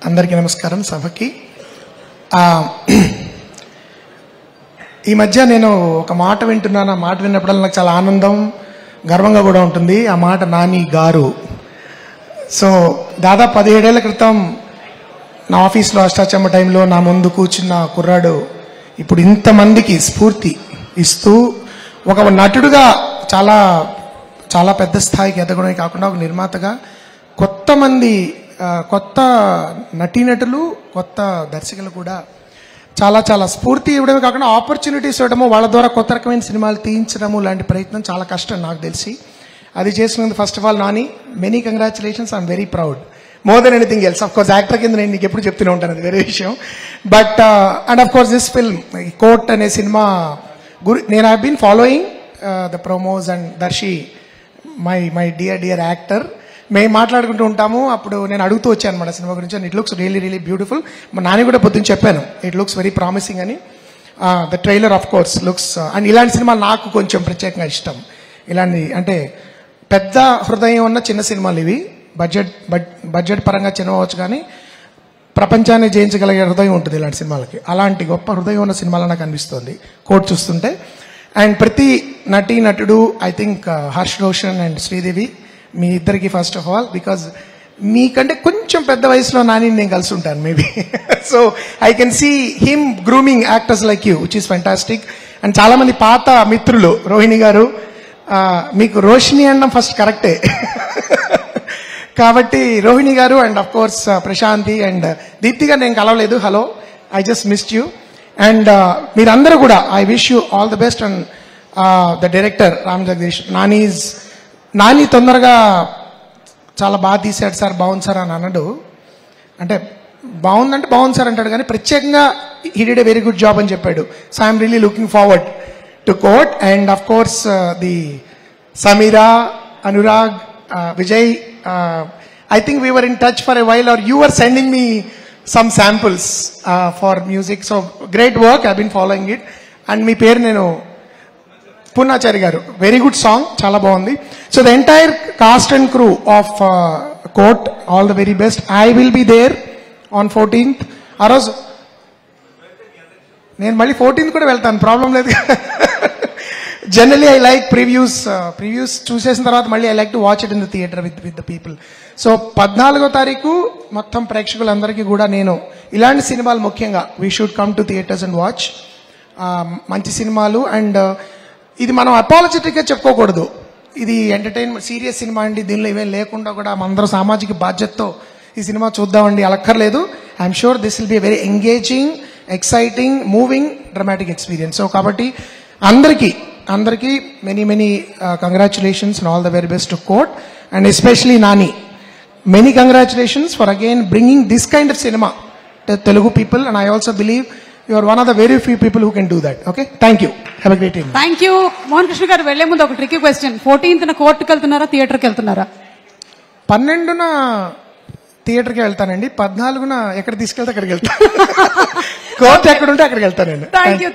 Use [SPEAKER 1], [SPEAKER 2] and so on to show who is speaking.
[SPEAKER 1] అందరికీ నమస్కారం సభకి. ఈ మధ్య నేను ఒక మాట వింటున్నాను. ఆ మాట విన్నప్పుడల్లా నాకు చాలా ఆనందం, గర్వంగా కూడా ఉంటుంది. ఆ మాట నాని గారు. సో దాదాపు 17 ఏళ్ల క్రితం నా ఆఫీస్లో అష్టాచమ్మ టైంలో నా ముందు కూర్చున్న కుర్రాడు ఇప్పుడు ఇంతమందికి స్ఫూర్తి ఇస్తూ ఒక నటుడుగా చాలా చాలా పెద్ద స్థాయికి ఎదగడమే కాకుండా ఒక నిర్మాతగా కొత్త నటీనటులు, కొత్త దర్శకులు కూడా చాలా చాలా స్ఫూర్తి ఇవ్వడమే కాకుండా ఆపర్చునిటీస్ ఇవ్వడము, వాళ్ళ ద్వారా కొత్త రకమైన సినిమాలు తీయించడము లాంటి ప్రయత్నం చాలా కష్టం నాకు తెలిసి. అది చేసినందుకు first of all Nani, many congratulations. I'm very proud more than anything else. Of course actor కింద నేను నీకు ఎప్పుడు చెప్తూనే ఉంటాను, అది వేరే విషయం. But and of course this film Court అనే సినిమా నేను I been following the promos and Darshi my dear actor. మేము మాట్లాడుకుంటూ ఉంటాము. అప్పుడు నేను అడుగుతూ వచ్చాను అనమాట సినిమా గురించి. And it looks really beautiful. మా నాని కూడా పొద్దున్న చెప్పాను, ఇట్ లుక్స్ వెరీ ప్రామిసింగ్ అని. The trailer of course looks and ఇలాంటి సినిమాలు నాకు కొంచెం ప్రత్యేకంగా ఇష్టం. ఇలాంటి అంటే పెద్ద హృదయం ఉన్న చిన్న సినిమాలు ఇవి. బడ్జెట్ పరంగా చిన్నవచ్చు కానీ ప్రపంచాన్ని జయించగలిగే హృదయం ఉంటుంది ఇలాంటి సినిమాలకి. అలాంటి గొప్ప హృదయం ఉన్న సినిమాలు నాకు అనిపిస్తుంది కోర్ట్ చూస్తుంటే. అండ్ ప్రతి నటుడు I think Harsh Roshan and Sridevi, మీ ఇద్దరికి ఫస్ట్ ఆఫ్ ఆల్, బికాజ్ మీకంటే కొంచెం పెద్ద వయసులో నాని నేను కలిసి ఉంటాను maybe. So I can see him grooming actors like you, which is fantastic. And చాలా మంది పాత మిత్రులు, రోహిణి గారు, మీకు రోషిని అనడం ఫస్ట్ కరెక్టే. కాబట్టి రోహిణి గారు and of course Prashanthi and Deepthi గారు నేను కలవలేదు. Hello, I just missed you. And మీరందరూ కూడా I wish you all the best. And the director Ram Jagadeesh, Nani తొందరగా చాలా బాగా తీశాడు సార్, బాగుంది సార్ అని అన్నాడు. అంటే బాగుందంటే బాగుంది సార్ అంటాడు, కానీ ప్రత్యేకంగా he did a very good job అని చెప్పాడు. So I'm really looking forward to Court. And of course the Sameera, Anurag, Vijay, I think we were in touch for a while, or you were sending me some samples for music. So great work, I've been following it. And మీ పేరు నేను పూర్ణాచారి గారు, very good song, చాలా బాగుంది. So the entire cast and crew of Court, all the very best. I will be there on 14th. ఆ రోజు నేను మళ్ళీ 14th కూడా వెళ్తాను, ప్రాబ్లం లేదు. జనరలీ ఐ లైక్ ప్రివ్యూస్ చూసేసిన తర్వాత మళ్ళీ I like to watch it in the theatre with the people. So 14వ తారీఖు మొత్తం ప్రేక్షకులందరికీ కూడా నేను ఇలాంటి సినిమాలు ముఖ్యంగా we should come to theatres and watch మంచి సినిమాలు. అండ్ ఇది మనం అపాలజెటిక్గా చెప్పుకోకూడదు, ఇది ఎంటర్టైన్మెంట్ సీరియస్ సినిమా అండి, దీనిలో ఇవేం లేకుండా కూడా మనందరం సామాజిక బాధ్యతతో ఈ సినిమా చూద్దామండి అలక్కర్లేదు. I'm sure this will be very engaging, exciting, moving, dramatic experience. So కాబట్టి అందరికీ many congratulations and all the very best to Court. And especially Nani, many congratulations for again bringing this kind of cinema to Telugu people. And I also believe you are one of the very few people who can do that. Okay, thank you, have a great evening.
[SPEAKER 2] Thank you. Mohan Krishna గారు వెళ్లే ముందు ఒక tricky question. 14th కోర్టుకి వెళ్తున్నారా, థియేటర్కి వెళ్తున్నారా?
[SPEAKER 1] 12న థియేటర్కి వెళ్తానండి, 14న ఎక్కడ తీసుకెళ్తే అక్కడికి వెళ్తాను. కోర్టు ఎక్కడుంటే అక్కడికి వెళ్తానండి.
[SPEAKER 2] Thank you.